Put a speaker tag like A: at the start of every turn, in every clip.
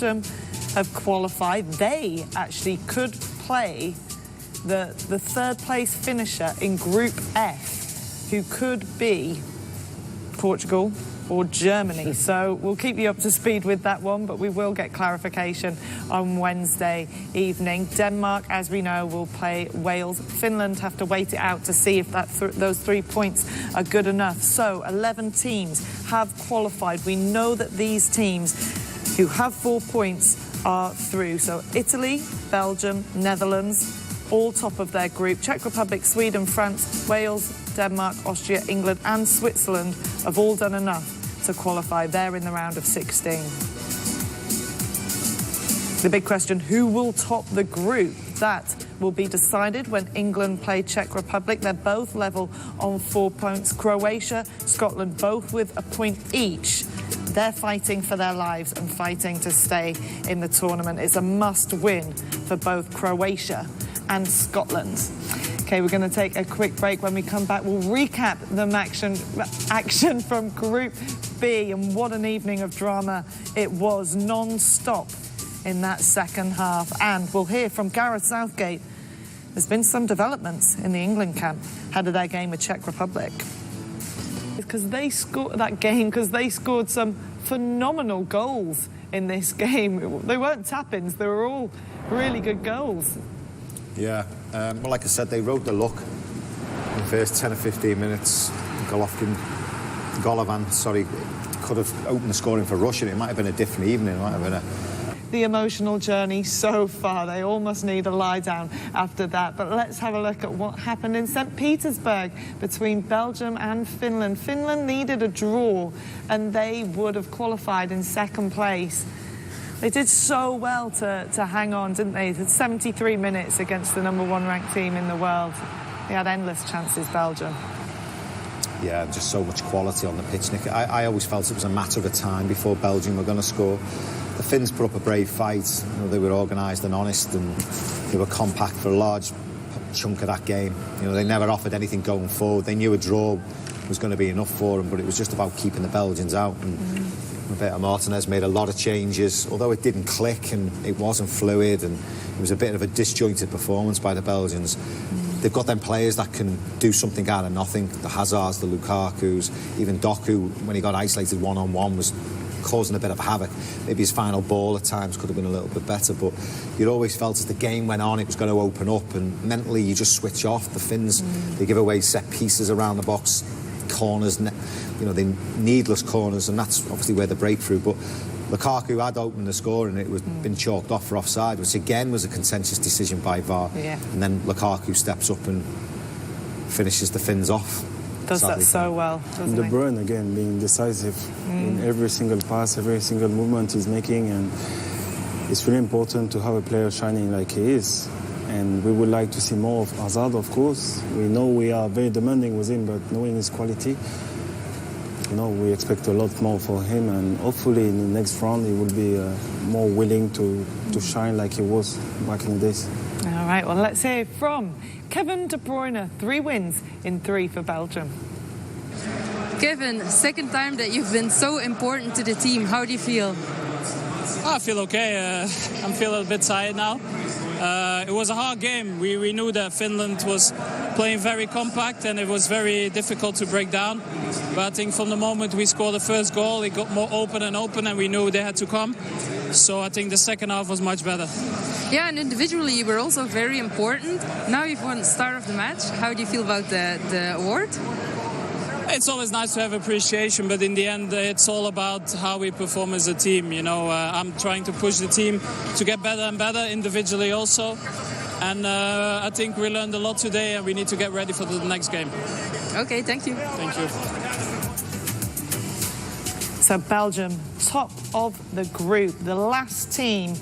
A: have qualified. They actually could play the third place finisher in Group F, who could be Portugal or Germany. So we'll keep you up to speed with that one, but we will get clarification on Wednesday evening. Denmark, as we know, will play Wales. Finland have to wait it out to see if those 3 points are good enough. So 11 teams have qualified. We know that these teams who have 4 points are through. So Italy, Belgium, Netherlands, all top of their group. Czech Republic, Sweden, France, Wales, Denmark, Austria, England and Switzerland have all done enough to qualify. They're in the round of 16. The big question, who will top the group? That will be decided when England play Czech Republic. They're both level on 4 points. Croatia, Scotland, both with a point each. They're fighting for their lives and fighting to stay in the tournament. It's a must-win for both Croatia and Scotland. Okay, we're going to take a quick break. When we come back, we'll recap the action from Group B, and what an evening of drama it was, non-stop in that second half. And we'll hear from Gareth Southgate. There's been some developments in the England camp ahead of their game with Czech Republic. Because they scored some phenomenal goals in this game. They weren't tap-ins, they were all really good goals.
B: Yeah, well, like I said, they rode the luck in the first 10 or 15 minutes. Golovin, could have opened the scoring for Russia. It might have been a different evening. It might have been
A: the emotional journey so far. They all must need a lie down after that. But let's have a look at what happened in St. Petersburg between Belgium and Finland. Finland needed a draw and they would have qualified in second place. They did so well to hang on, didn't they? 73 minutes against the #1 ranked team in the world. They had endless chances, Belgium.
B: Yeah, just so much quality on the pitch, Nick. I always felt it was a matter of time before Belgium were going to score. The Finns put up a brave fight. You know, they were organised and honest, and they were compact for a large chunk of that game. You know, they never offered anything going forward. They knew a draw was going to be enough for them, but it was just about keeping the Belgians out. And Roberto Martinez made a lot of changes, although it didn't click and it wasn't fluid, and it was a bit of a disjointed performance by the Belgians. They've got them players that can do something out of nothing. The Hazards, the Lukakus, even Doku, when he got isolated one-on-one, was causing a bit of havoc. Maybe his final ball at times could have been a little bit better, but you'd always felt as the game went on, it was going to open up, and mentally you just switch off. The Finns, they give away set pieces around the box, corners, you know, the needless corners, and that's obviously where the breakthrough. But Lukaku had opened the score and it was been chalked off for offside, which again was a contentious decision by VAR. Yeah. And then Lukaku steps up and finishes the Finns off.
A: Does that so well, doesn't
C: De Bruyne again being decisive in every single pass, every single movement he's making, and it's really important to have a player shining like he is. And we would like to see more of Hazard, of course. We know we are very demanding with him, but knowing his quality, you know, we expect a lot more for him, and hopefully in the next round he will be more willing to shine like he was back in the days.
A: All right, well, let's hear from Kevin De Bruyne. 3 wins in 3 for Belgium.
D: Kevin, second time that you've been so important to the team. How do you feel?
E: I feel okay. I'm feeling a bit tired now. It was a hard game. We knew that Finland was playing very compact and it was very difficult to break down. But I think from the moment we scored the first goal, it got more open and we knew they had to come. So I think the second half was much better.
D: Yeah, and individually you were also very important. Now you've won star of the match. How do you feel about the award?
E: It's always nice to have appreciation, but in the end it's all about how we perform as a team. You know, I'm trying to push the team to get better and better individually also. And I think we learned a lot today and we need to get ready for the next game.
D: Okay, thank you.
E: Thank you.
A: So Belgium, top of the group, the last team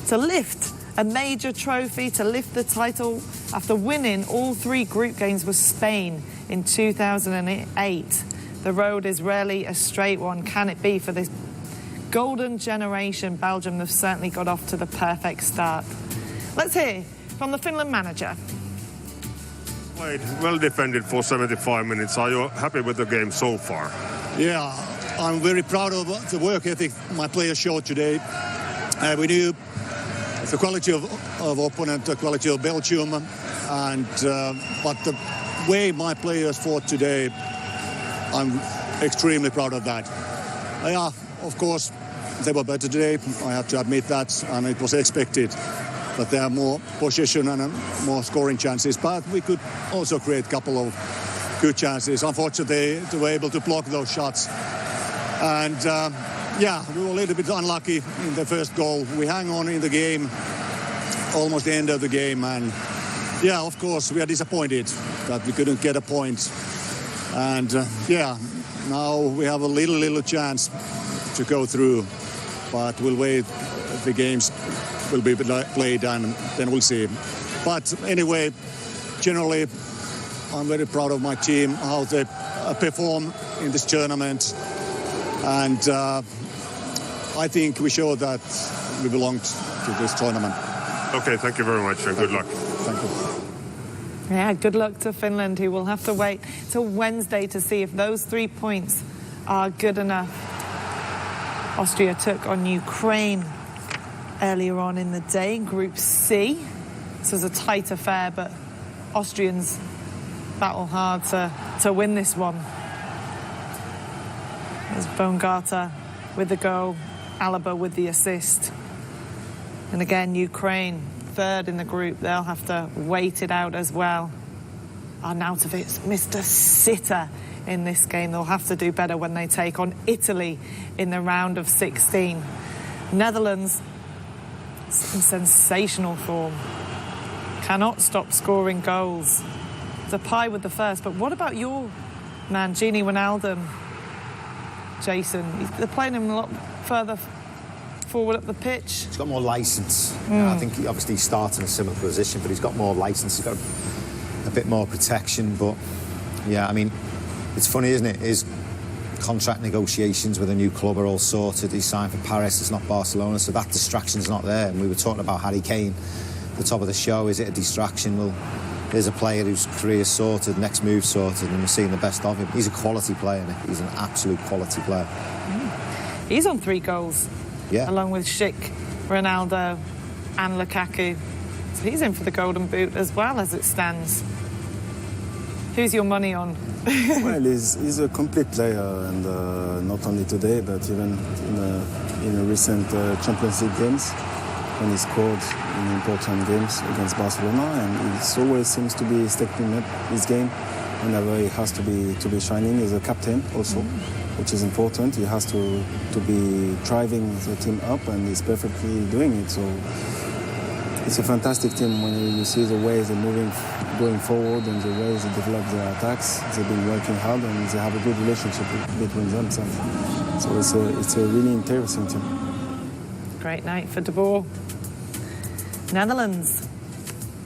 A: to lift a major trophy, to lift the title after winning all 3 group games, was Spain in 2008. The road is rarely a straight one. Can it be for this golden generation? Belgium have certainly got off to the perfect start. Let's hear from the Finland manager.
F: Played well defended for 75 minutes. Are you happy with the game so far?
G: Yeah, I'm very proud of the work ethic my players showed today. We knew the quality of opponent, the quality of Belgium, and but the way my players fought today, I'm extremely proud of that. Yeah, of course, they were better today. I have to admit that, and it was expected. But there are more possession and more scoring chances. But we could also create a couple of good chances. Unfortunately, they were able to block those shots. And yeah, we were a little bit unlucky in the first goal. We hang on in the game, almost the end of the game. And yeah, of course, we are disappointed that we couldn't get a point. And yeah, now we have a little chance to go through. But we'll wait. The games will be played and then we'll see. But anyway, generally, I'm very proud of my team, how they perform in this tournament. And I think we showed that we belonged to this tournament.
F: Okay, thank you very much and good luck.
G: Thank you.
A: Yeah, good luck to Finland, who will have to wait till Wednesday to see if those 3 points are good enough. Austria took on Ukraine earlier on in the day in Group C. This was a tight affair, but Austrians battle hard to win this one. There's Baumgartner with the goal, Alaba with the assist. And again, Ukraine, third in the group. They'll have to wait it out as well. Arnautovic's Mr. Sitter in this game. They'll have to do better when they take on Italy in the round of 16. Netherlands in sensational form. Cannot stop scoring goals. Depay with the first, but what about your man, Gini Wijnaldum? Jason, they're playing him a lot further forward up the pitch.
B: He's got more licence. I think he obviously starts in a similar position, but he's got more licence. He's got a bit more protection. But yeah, I mean, it's funny, isn't it? His contract negotiations with a new club are all sorted. He signed for Paris. It's not Barcelona, so that distraction's not there. And we were talking about Harry Kane at the top of the show. Is it a distraction? Well, here's a player whose career's sorted, next move sorted, and we're seeing the best of him. He's a quality player, Nick. He's an absolute quality player.
A: He's on 3 goals, along with Schick, Ronaldo and Lukaku. So he's in for the Golden Boot as well as it stands. Who's your money on?
C: Well, he's a complete player, and not only today, but even in a recent Champions League games, when he scored in important games against Barcelona, and he always seems to be stepping up his game whenever he has to be shining. He's a captain also, which is important. He has to be driving the team up, and he's perfectly doing it. So it's a fantastic team when you see the way they're moving, going forward, and the way they develop their attacks. They've been working hard, and they have a good relationship between themselves. So it's a really interesting team.
A: Great night for De Boer. Netherlands,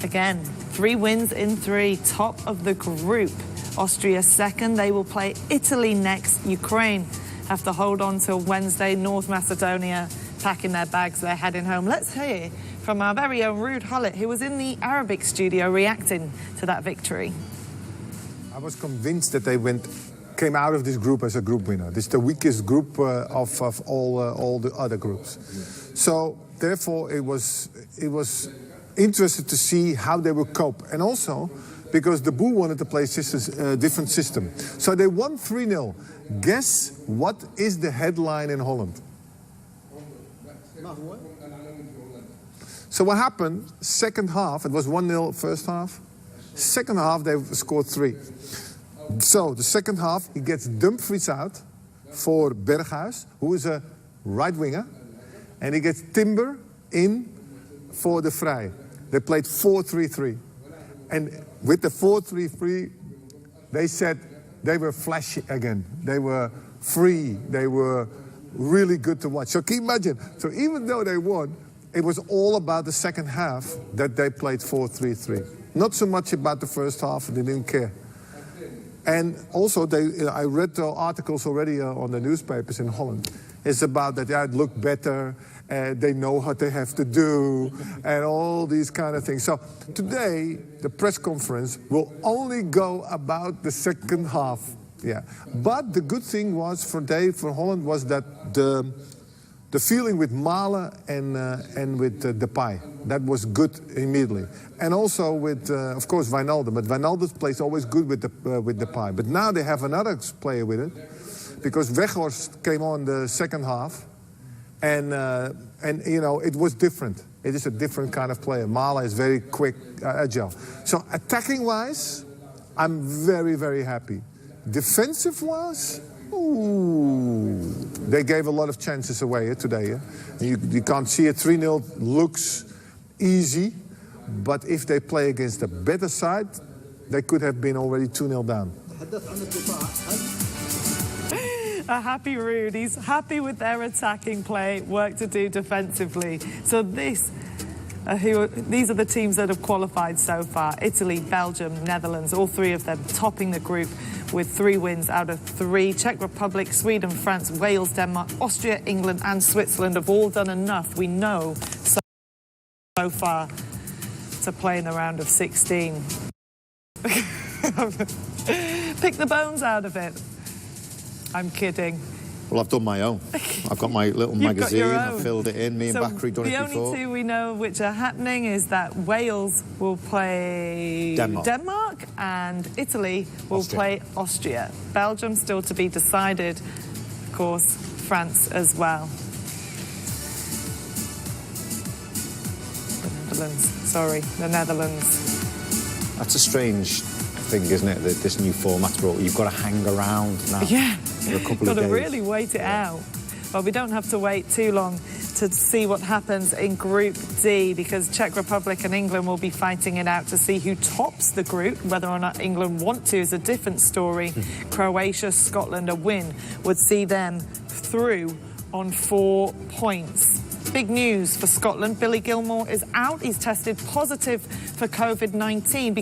A: again, 3 wins in 3, top of the group. Austria second. They will play Italy next. Ukraine have to hold on till Wednesday. North Macedonia packing their bags. They're heading home. Let's hear from our very own Ruud Gullit, who was in the Arabic studio reacting to that victory.
H: I was convinced that they came out of this group as a group winner. This is the weakest group of all the other groups. So therefore, it was interesting to see how they would cope, and also because the Boer wanted to play a different system. So they won 3-0. Guess what is the headline in Holland? So what happened? Second half, it was 1-0 first half. Second half, they scored 3. So the second half, he gets Dumfries out for Berghuis, who is a right winger, and he gets Timber in for the Vrij. They played 4-3-3. And with the 4-3-3, they said they were flashy again. They were free. They were really good to watch. So can you imagine? So even though they won, it was all about the second half that they played 4-3-3. Not so much about the first half, they didn't care. And also, I read the articles already on the newspapers in Holland. It's about that it looked better, they know what they have to do, and all these kind of things. So today, the press conference will only go about the second half. Yeah. But the good thing was for Holland was that The feeling with Malen and with Depay, that was good immediately. And also with, of course, Wijnaldum. But Wijnaldum's play is always good with Depay. But now they have another player with it, because Weghorst came on the second half, and you know, it was different. It is a different kind of player. Malen is very quick, agile. So attacking-wise, I'm very, very happy. Defensive-wise, ooh, they gave a lot of chances away today. You can't see it. 3-0 looks easy, but if they play against a better side, they could have been already 2-0 down.
A: A happy Ruud. He's happy with their attacking play, work to do defensively. So these are the teams that have qualified so far. Italy, Belgium, Netherlands, all three of them topping the group with 3 wins out of 3. Czech Republic, Sweden, France, Wales, Denmark, Austria, England and Switzerland have all done enough, we know, so far to play in the round of 16. Pick the bones out of it. I'm kidding.
B: Well, I've done my own. I've got my little magazine, I've filled it in, me and Bakary done it before.
A: The only 2 we know which are happening is that Wales will play Denmark and Italy will play Austria. Belgium still to be decided, of course, France as well. The Netherlands.
B: That's a strange thing, isn't it, that this new format's brought? You've got to hang around now for a couple of days.
A: Got to really wait it out. Well, we don't have to wait too long to see what happens in Group D, because Czech Republic and England will be fighting it out to see who tops the group. Whether or not England want to is a different story. Croatia, Scotland, a win would see them through on 4 points. Big news for Scotland. Billy Gilmour is out. He's tested positive for COVID-19 because